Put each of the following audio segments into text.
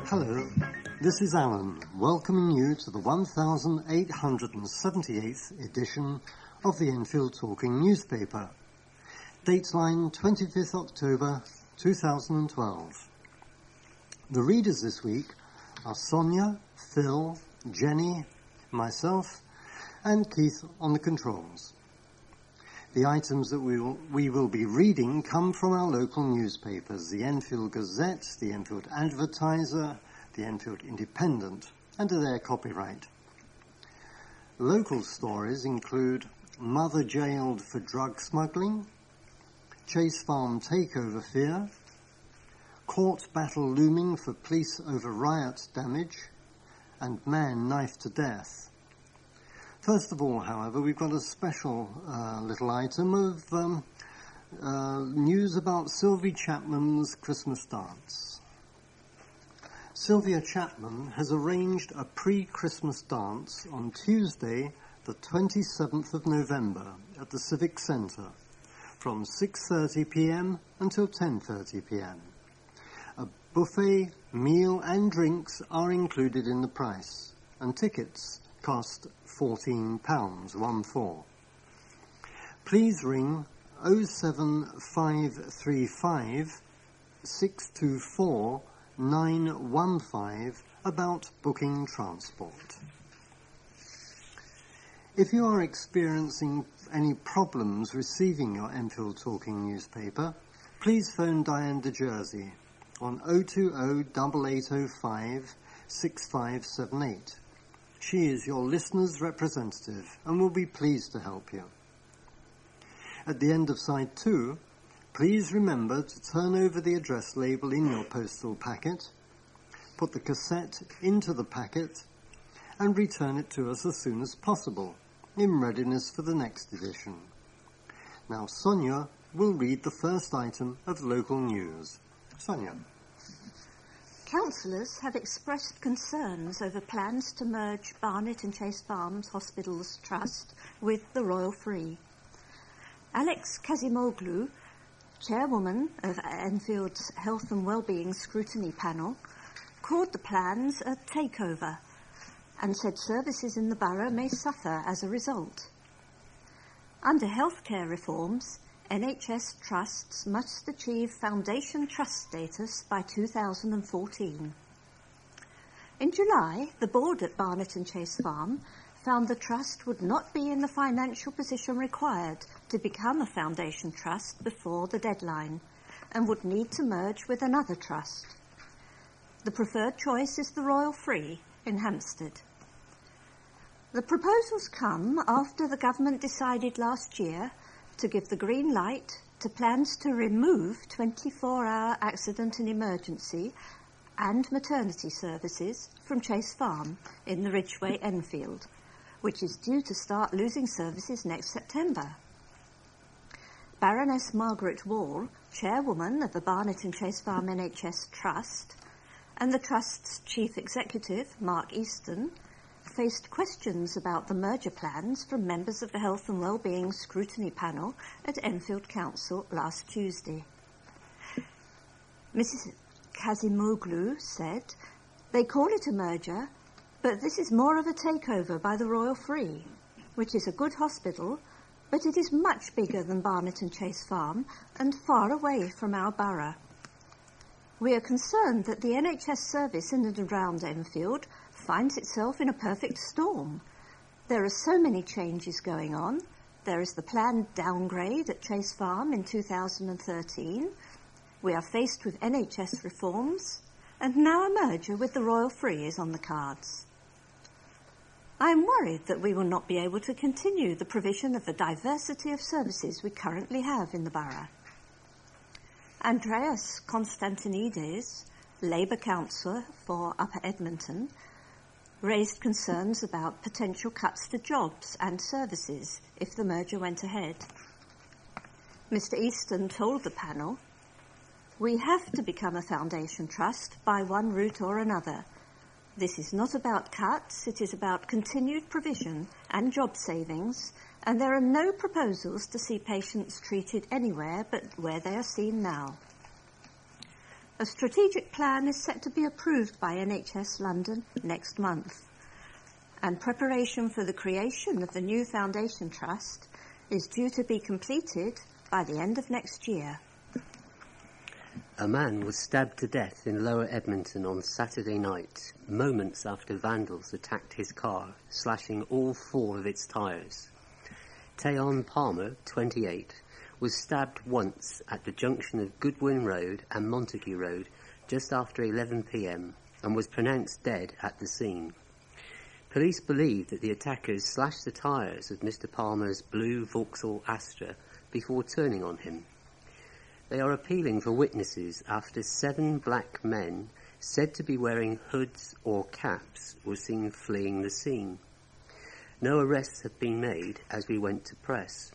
Hello, this is Alan, welcoming you to the 1878th edition of the Enfield Talking newspaper. Dateline 25th October 2012. The readers this week are Sonia, Phil, Jenny, myself, and Keith on the controls. The items that we will be reading come from our local newspapers, the Enfield Gazette, the Enfield Advertiser, the Enfield Independent, under their copyright. Local stories include Mother Jailed for Drug Smuggling, Chase Farm Takeover Fear, Court Battle Looming for Police Over Riot Damage, and Man Knifed to Death. First of all, however, we've got a special little item of news about Sylvie Chapman's Christmas dance. Sylvia Chapman has arranged a pre-Christmas dance on Tuesday, the 27th of November at the Civic Centre from 6:30 p.m. until 10:30 p.m. A buffet, meal and drinks are included in the price, and tickets cost £14. Please ring 07535 624 915 about booking transport. If you are experiencing any problems receiving your Enfield Talking newspaper, please phone Diane de Jersey on 020 8805 6578. She is your listener's representative and will be pleased to help you. At the end of side 2, please remember to turn over the address label in your postal packet, put the cassette into the packet, and return it to us as soon as possible, in readiness for the next edition. Now Sonia will read the first item of local news. Sonia. Councillors have expressed concerns over plans to merge Barnet and Chase Farms Hospitals Trust with the Royal Free. Alex Kazimoglu, chairwoman of Enfield's Health and Wellbeing Scrutiny Panel, called the plans a takeover and said services in the borough may suffer as a result. Under healthcare reforms, NHS trusts must achieve Foundation Trust status by 2014. In July, the board at Barnet and Chase Farm found the trust would not be in the financial position required to become a Foundation Trust before the deadline and would need to merge with another trust. The preferred choice is the Royal Free in Hampstead. The proposals come after the government decided last year to give the green light to plans to remove 24-hour accident and emergency and maternity services from Chase Farm in the Ridgeway, Enfield, which is due to start losing services next September. Baroness Margaret Wall, chairwoman of the Barnet and Chase Farm NHS Trust, and the Trust's chief executive, Mark Easton, faced questions about the merger plans from members of the Health and Wellbeing Scrutiny Panel at Enfield Council last Tuesday. Mrs. Kazimoglu said, "They call it a merger, but this is more of a takeover by the Royal Free, which is a good hospital, but it is much bigger than Barnet and Chase Farm and far away from our borough. We are concerned that the NHS service in and around Enfield finds itself in a perfect storm. There are so many changes going on. There is the planned downgrade at Chase Farm in 2013. We are faced with NHS reforms, and now a merger with the Royal Free is on the cards. I am worried that we will not be able to continue the provision of the diversity of services we currently have in the borough." Andreas Constantinides, Labour councillor for Upper Edmonton, raised concerns about potential cuts to jobs and services if the merger went ahead. Mr. Easton told the panel, "We have to become a foundation trust by one route or another. This is not about cuts, it is about continued provision and job savings, and there are no proposals to see patients treated anywhere but where they are seen now." A strategic plan is set to be approved by NHS London next month, and preparation for the creation of the new Foundation Trust is due to be completed by the end of next year. A man was stabbed to death in Lower Edmonton on Saturday night, moments after vandals attacked his car, slashing all 4 of its tyres. Tayon Palmer, 28, was stabbed once at the junction of Goodwin Road and Montague Road just after 11 p.m. and was pronounced dead at the scene. Police believe that the attackers slashed the tyres of Mr. Palmer's blue Vauxhall Astra before turning on him. They are appealing for witnesses after 7 black men said to be wearing hoods or caps were seen fleeing the scene. No arrests have been made as we went to press.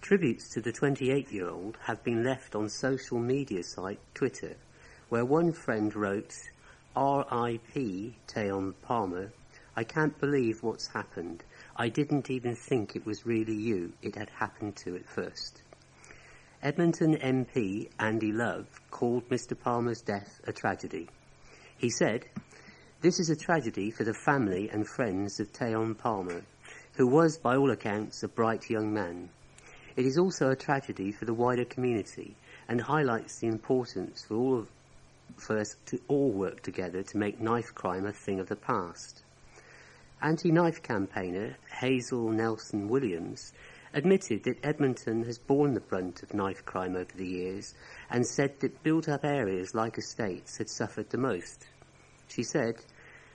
Tributes to the 28-year-old have been left on social media site Twitter, where one friend wrote, "R.I.P. Tayon Palmer, I can't believe what's happened. I didn't even think it was really you it had happened to at first." Edmonton MP Andy Love called Mr. Palmer's death a tragedy. He said, "This is a tragedy for the family and friends of Tayon Palmer, who was, by all accounts, a bright young man. It is also a tragedy for the wider community and highlights the importance for us to all work together to make knife crime a thing of the past." Anti-knife campaigner Hazel Nelson Williams admitted that Edmonton has borne the brunt of knife crime over the years and said that built-up areas like estates had suffered the most. She said,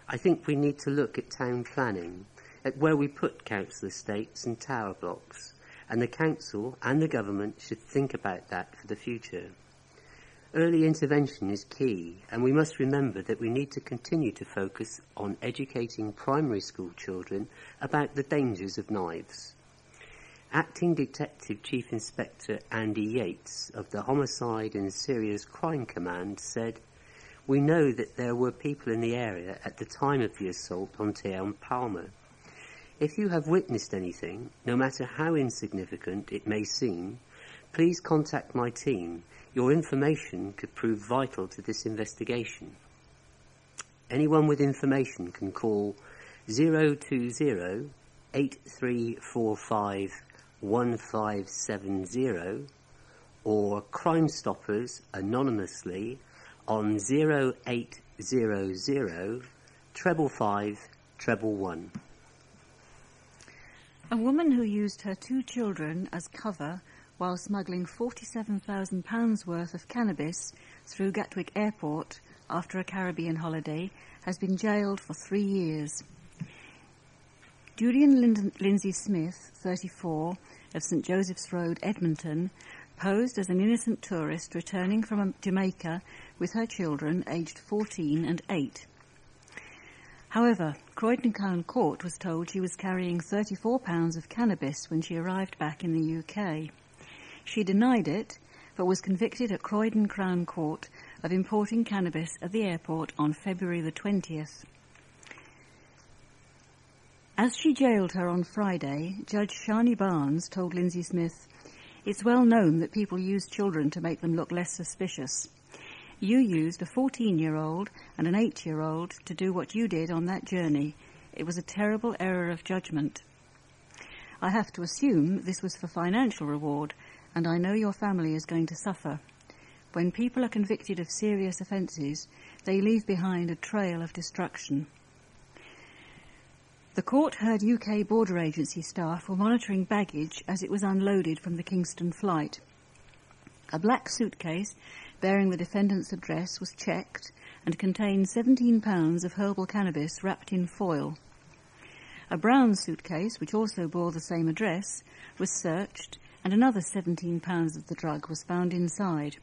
"I think we need to look at town planning, at where we put council estates and tower blocks, and the council and the government should think about that for the future. Early intervention is key, and we must remember that we need to continue to focus on educating primary school children about the dangers of knives." Acting Detective Chief Inspector Andy Yates of the Homicide and Serious Crime Command said, "We know that there were people in the area at the time of the assault on Tayon Palmer. If you have witnessed anything, no matter how insignificant it may seem, please contact my team. Your information could prove vital to this investigation. Anyone with information can call 020 8345 1570 or Crime Stoppers anonymously on 0800 555 111. A woman who used her 2 children as cover while smuggling £47,000 worth of cannabis through Gatwick Airport after a Caribbean holiday has been jailed for 3 years. Julian Lindsay Smith, 34, of St Joseph's Road, Edmonton, posed as an innocent tourist returning from Jamaica with her children aged 14 and 8. However, Croydon Crown Court was told she was carrying 34 pounds of cannabis when she arrived back in the UK. She denied it, but was convicted at Croydon Crown Court of importing cannabis at the airport on February the 20th. As she jailed her on Friday, Judge Shani Barnes told Lindsay Smith, "It's well known that people use children to make them look less suspicious. You used a 14-year-old and an 8-year-old to do what you did on that journey. It was a terrible error of judgment. I have to assume this was for financial reward, and I know your family is going to suffer. When people are convicted of serious offences, they leave behind a trail of destruction." The court heard UK border agency staff were monitoring baggage as it was unloaded from the Kingston flight. A black suitcase bearing the defendant's address was checked and contained 17 pounds of herbal cannabis wrapped in foil. A brown suitcase, which also bore the same address, was searched and another 17 pounds of the drug was found inside.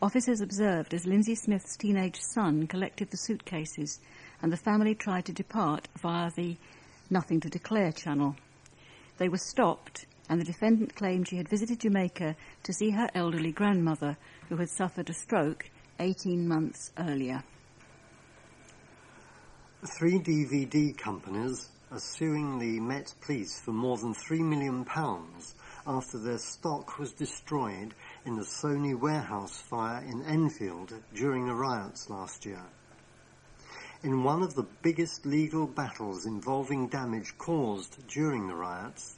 Officers observed as Lindsay Smith's teenage son collected the suitcases and the family tried to depart via the Nothing to Declare channel. They were stopped and the defendant claimed she had visited Jamaica to see her elderly grandmother, who had suffered a stroke 18 months earlier. 3 DVD companies are suing the Met Police for more than £3 million after their stock was destroyed in the Sony warehouse fire in Enfield during the riots last year. In one of the biggest legal battles involving damage caused during the riots,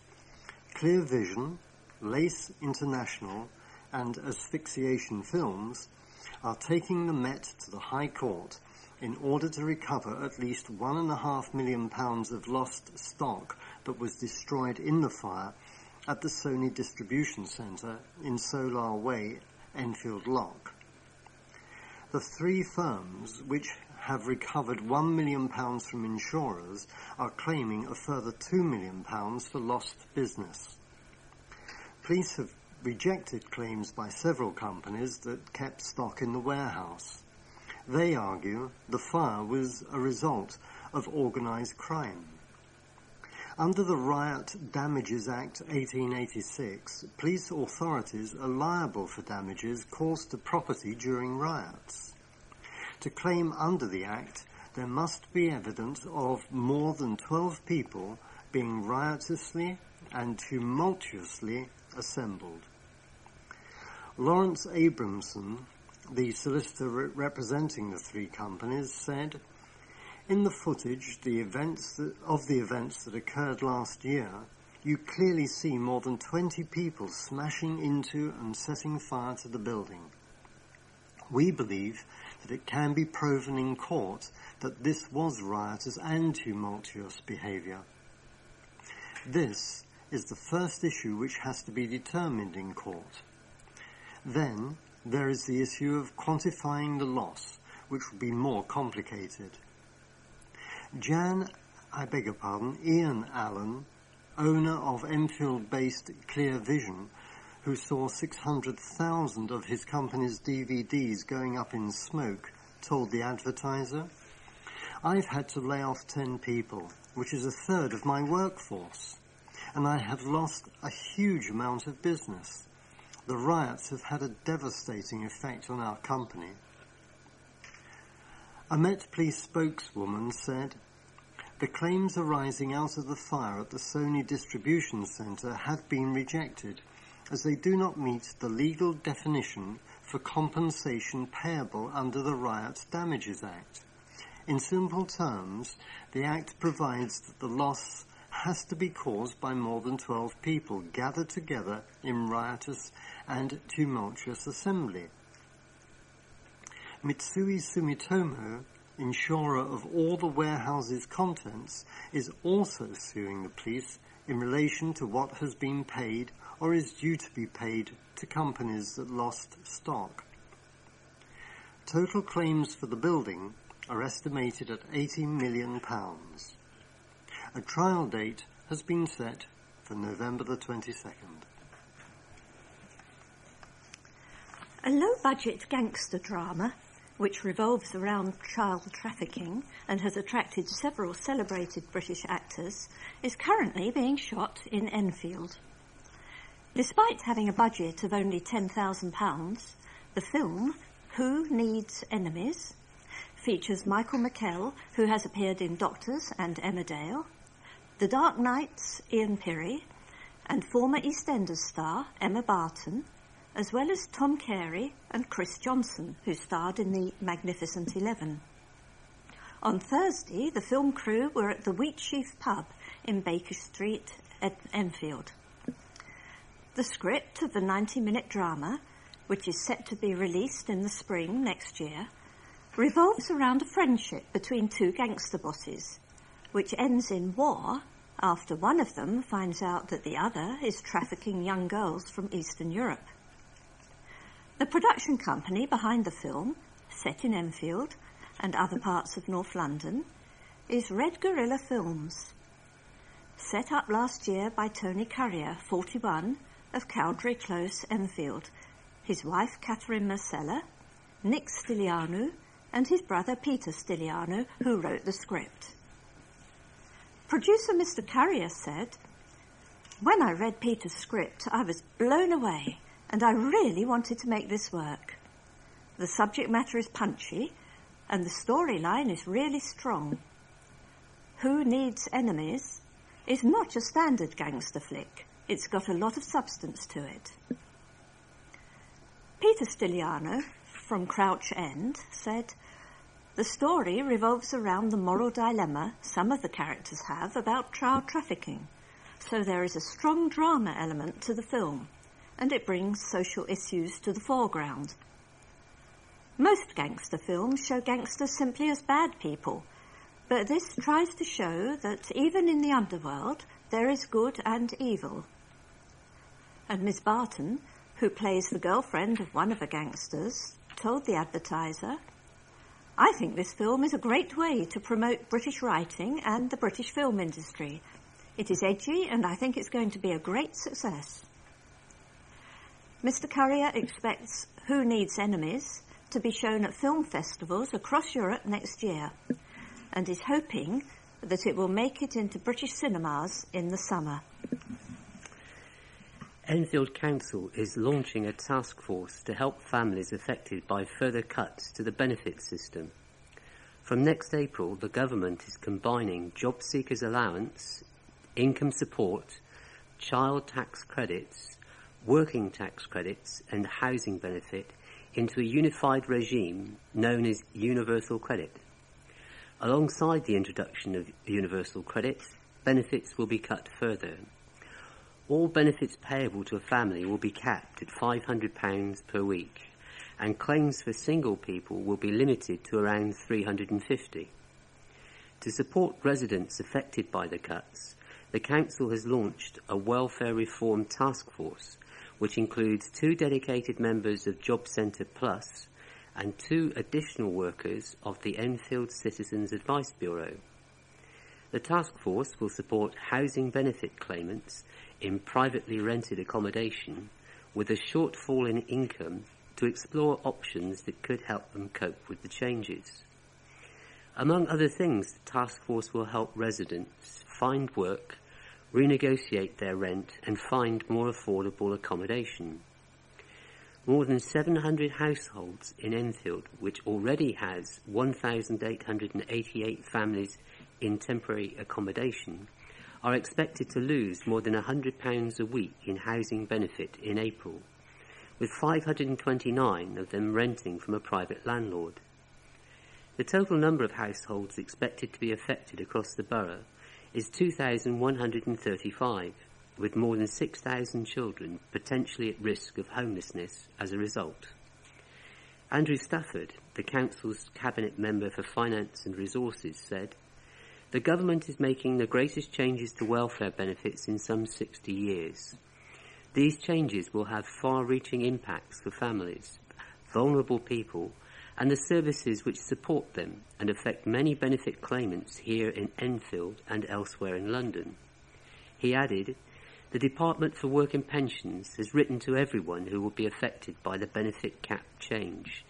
Clear Vision, Lace International and Asphyxiation Films are taking the Met to the High Court in order to recover at least £1.5 million of lost stock that was destroyed in the fire at the Sony Distribution Centre in Solar Way, Enfield Lock. The three firms, which have recovered £1 million from insurers, are claiming a further £2 million for lost business. Police have rejected claims by several companies that kept stock in the warehouse. They argue the fire was a result of organised crime. Under the Riot Damages Act 1886, police authorities are liable for damages caused to property during riots. To claim under the Act, there must be evidence of more than 12 people being riotously and tumultuously assembled. Lawrence Abramson, the solicitor representing the three companies, said, "In the footage of the events that occurred last year, you clearly see more than 20 people smashing into and setting fire to the building. We believe that it can be proven in court that this was riotous and tumultuous behaviour. This is the first issue which has to be determined in court. Then there is the issue of quantifying the loss, which will be more complicated." Ian Allen, owner of Enfield-based Clear Vision, who saw 600,000 of his company's DVDs going up in smoke, told the Advertiser, "I've had to lay off 10 people, which is a third of my workforce, and I have lost a huge amount of business. The riots have had a devastating effect on our company." A Met Police spokeswoman said, "The claims arising out of the fire at the Sony Distribution Centre have been rejected, as they do not meet the legal definition for compensation payable under the Riot Damages Act. In simple terms, the Act provides that the loss has to be caused by more than 12 people gathered together in riotous and tumultuous assembly." Mitsui Sumitomo, insurer of all the warehouse's contents, is also suing the police in relation to what has been paid or is due to be paid to companies that lost stock. Total claims for the building are estimated at £80 million. A trial date has been set for November the 22nd. A low-budget gangster drama, which revolves around child trafficking and has attracted several celebrated British actors, is currently being shot in Enfield. Despite having a budget of only £10,000, the film, Who Needs Enemies, features Michael McKell, who has appeared in Doctors and Emmerdale, The Dark Knight's Ian Pirrie, and former EastEnders star Emma Barton, as well as Tom Carey and Chris Johnson, who starred in The Magnificent 11. On Thursday, the film crew were at the Wheatsheaf pub in Baker Street, Enfield. The script of the 90-minute drama, which is set to be released in the spring next year, revolves around a friendship between two gangster bosses, which ends in war after one of them finds out that the other is trafficking young girls from Eastern Europe. The production company behind the film, set in Enfield and other parts of North London, is Red Gorilla Films, set up last year by Tony Currier, 41, of Cowdray Close, Enfield, his wife Catherine Marcella, Nick Stilianou, and his brother Peter Stilianou, who wrote the script. Producer Mr. Currier said, "When I read Peter's script, I was blown away, and I really wanted to make this work. The subject matter is punchy, and the storyline is really strong. Who Needs Enemies is not your standard gangster flick. It's got a lot of substance to it." Peter Stiliano from Crouch End said, "The story revolves around the moral dilemma some of the characters have about child trafficking, so there is a strong drama element to the film, and it brings social issues to the foreground. Most gangster films show gangsters simply as bad people, but this tries to show that even in the underworld there is good and evil." And Miss Barton, who plays the girlfriend of one of the gangsters, told the advertiser, "I think this film is a great way to promote British writing and the British film industry. It is edgy and I think it's going to be a great success." Mr. Currier expects Who Needs Enemies to be shown at film festivals across Europe next year, and is hoping that it will make it into British cinemas in the summer. Enfield Council is launching a task force to help families affected by further cuts to the benefit system. From next April, the government is combining job seekers' allowance, income support, child tax credits, working tax credits and housing benefit into a unified regime known as Universal Credit. Alongside the introduction of Universal Credit, benefits will be cut further. All benefits payable to a family will be capped at £500 per week, and claims for single people will be limited to around £350. To support residents affected by the cuts, the Council has launched a welfare reform task force, which includes 2 dedicated members of Job Centre Plus and 2 additional workers of the Enfield Citizens Advice Bureau. The task force will support housing benefit claimants in privately rented accommodation with a shortfall in income to explore options that could help them cope with the changes. Among other things, the task force will help residents find work, renegotiate their rent and find more affordable accommodation. More than 700 households in Enfield, which already has 1,888 families in temporary accommodation, are expected to lose more than £100 a week in housing benefit in April, with 529 of them renting from a private landlord. The total number of households expected to be affected across the borough is 2,135, with more than 6,000 children potentially at risk of homelessness as a result. Andrew Stafford, the Council's Cabinet Member for Finance and Resources, said, "The government is making the greatest changes to welfare benefits in some 60 years. These changes will have far-reaching impacts for families, vulnerable people, and the services which support them and affect many benefit claimants here in Enfield and elsewhere in London." He added, "The Department for Work and Pensions has written to everyone who will be affected by the benefit cap change,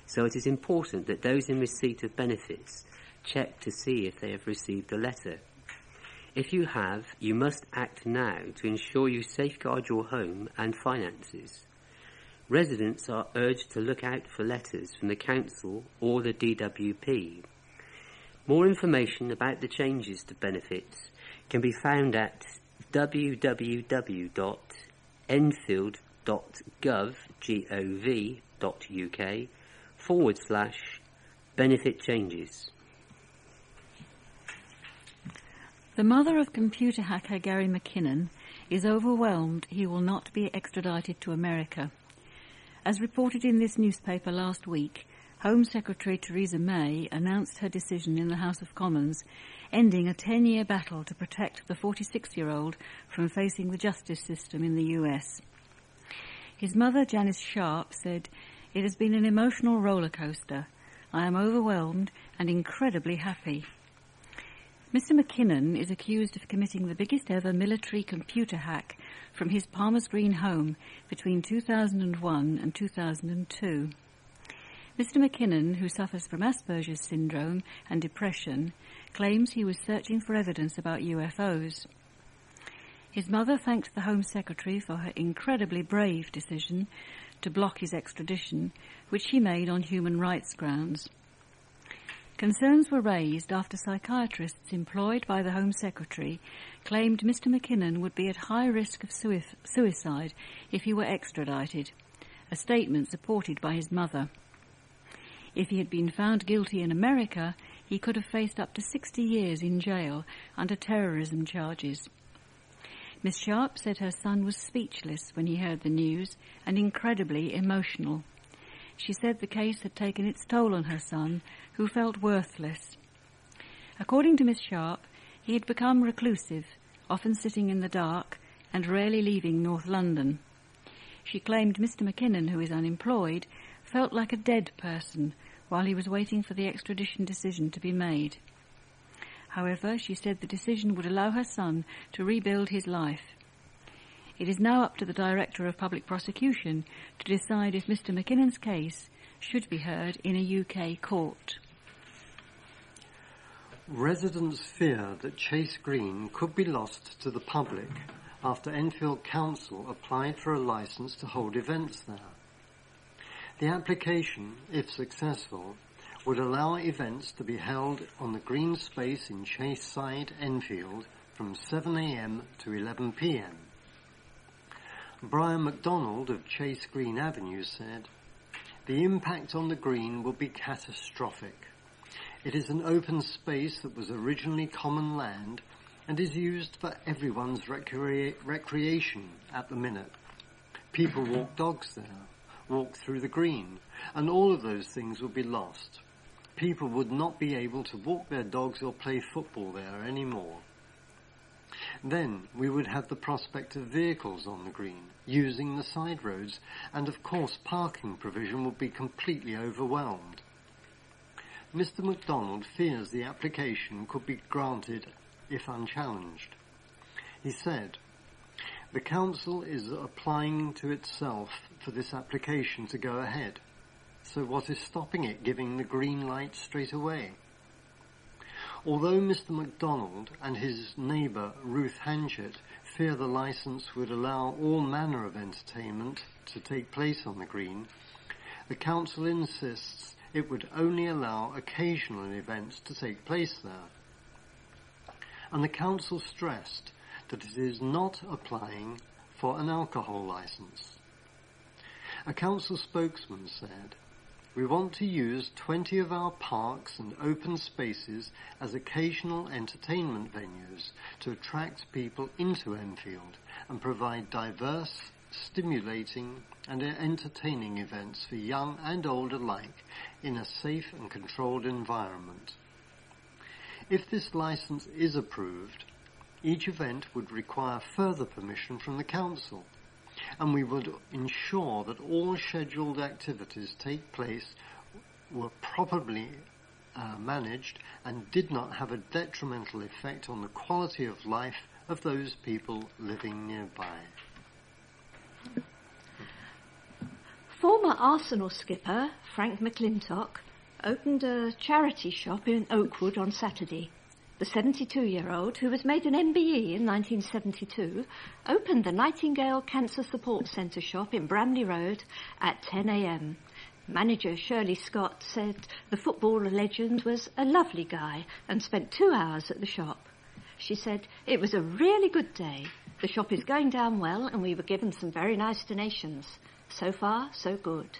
so it is important that those in receipt of benefits check to see if they have received a letter. If you have, you must act now to ensure you safeguard your home and finances. Residents are urged to look out for letters from the Council or the DWP. More information about the changes to benefits can be found at www.enfield.gov.uk/benefit changes. The mother of computer hacker Gary McKinnon is overwhelmed he will not be extradited to America. As reported in this newspaper last week, Home Secretary Theresa May announced her decision in the House of Commons, ending a 10-year battle to protect the 46-year-old from facing the justice system in the US. His mother, Janice Sharp, said, "It has been an emotional roller coaster. I am overwhelmed and incredibly happy." Mr. McKinnon is accused of committing the biggest ever military computer hack from his Palmer's Green home between 2001 and 2002. Mr. McKinnon, who suffers from Asperger's syndrome and depression, claims he was searching for evidence about UFOs. His mother thanked the Home Secretary for her incredibly brave decision to block his extradition, which she made on human rights grounds. Concerns were raised after psychiatrists employed by the Home Secretary claimed Mr. McKinnon would be at high risk of suicide if he were extradited, a statement supported by his mother. If he had been found guilty in America, he could have faced up to 60 years in jail under terrorism charges. Miss Sharp said her son was speechless when he heard the news and incredibly emotional. She said the case had taken its toll on her son, who felt worthless. According to Miss Sharp, he had become reclusive, often sitting in the dark and rarely leaving North London. She claimed Mr. McKinnon, who is unemployed, felt like a dead person while he was waiting for the extradition decision to be made. However, she said the decision would allow her son to rebuild his life. It is now up to the Director of Public Prosecution to decide if Mr. McKinnon's case should be heard in a UK court. Residents fear that Chase Green could be lost to the public after Enfield Council applied for a licence to hold events there. The application, if successful, would allow events to be held on the green space in Chaseside, Enfield, from 7 a.m. to 11 p.m. Brian MacDonald of Chase Green Avenue said, "The impact on the green will be catastrophic. It is an open space that was originally common land and is used for everyone's recreation at the minute. People walk dogs there, walk through the green, and all of those things would be lost. People would not be able to walk their dogs or play football there anymore. Then we would have the prospect of vehicles on the green, using the side roads, and of course parking provision would be completely overwhelmed." Mr. MacDonald fears the application could be granted if unchallenged. He said, "The council is applying to itself for this application to go ahead. So what is stopping it giving the green light straight away?" Although Mr. MacDonald and his neighbour Ruth Hanchett fear the licence would allow all manner of entertainment to take place on the green, the council insists it would only allow occasional events to take place there. And the council stressed that it is not applying for an alcohol licence. A council spokesman said, "We want to use 20 of our parks and open spaces as occasional entertainment venues to attract people into Enfield and provide diverse, stimulating and entertaining events for young and old alike in a safe and controlled environment. If this licence is approved, each event would require further permission from the council, and we would ensure that all scheduled activities take place were properly managed and did not have a detrimental effect on the quality of life of those people living nearby." Former Arsenal skipper Frank McClintock opened a charity shop in Oakwood on Saturday. The 72-year-old, who was made an MBE in 1972, opened the Nightingale Cancer Support Centre shop in Bramley Road at 10 a.m. Manager Shirley Scott said the football legend was a lovely guy and spent 2 hours at the shop. She said, "It was a really good day. The shop is going down well and we were given some very nice donations. So far, so good.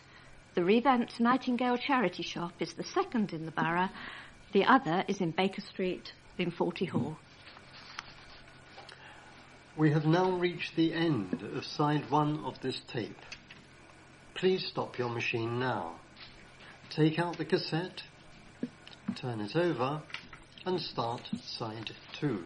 The revamped Nightingale charity shop is the second in the borough. The other is in Baker Street in Forty Hall." We have now reached the end of side 1 of this tape. Please stop your machine now. Take out the cassette, turn it over, and start side 2.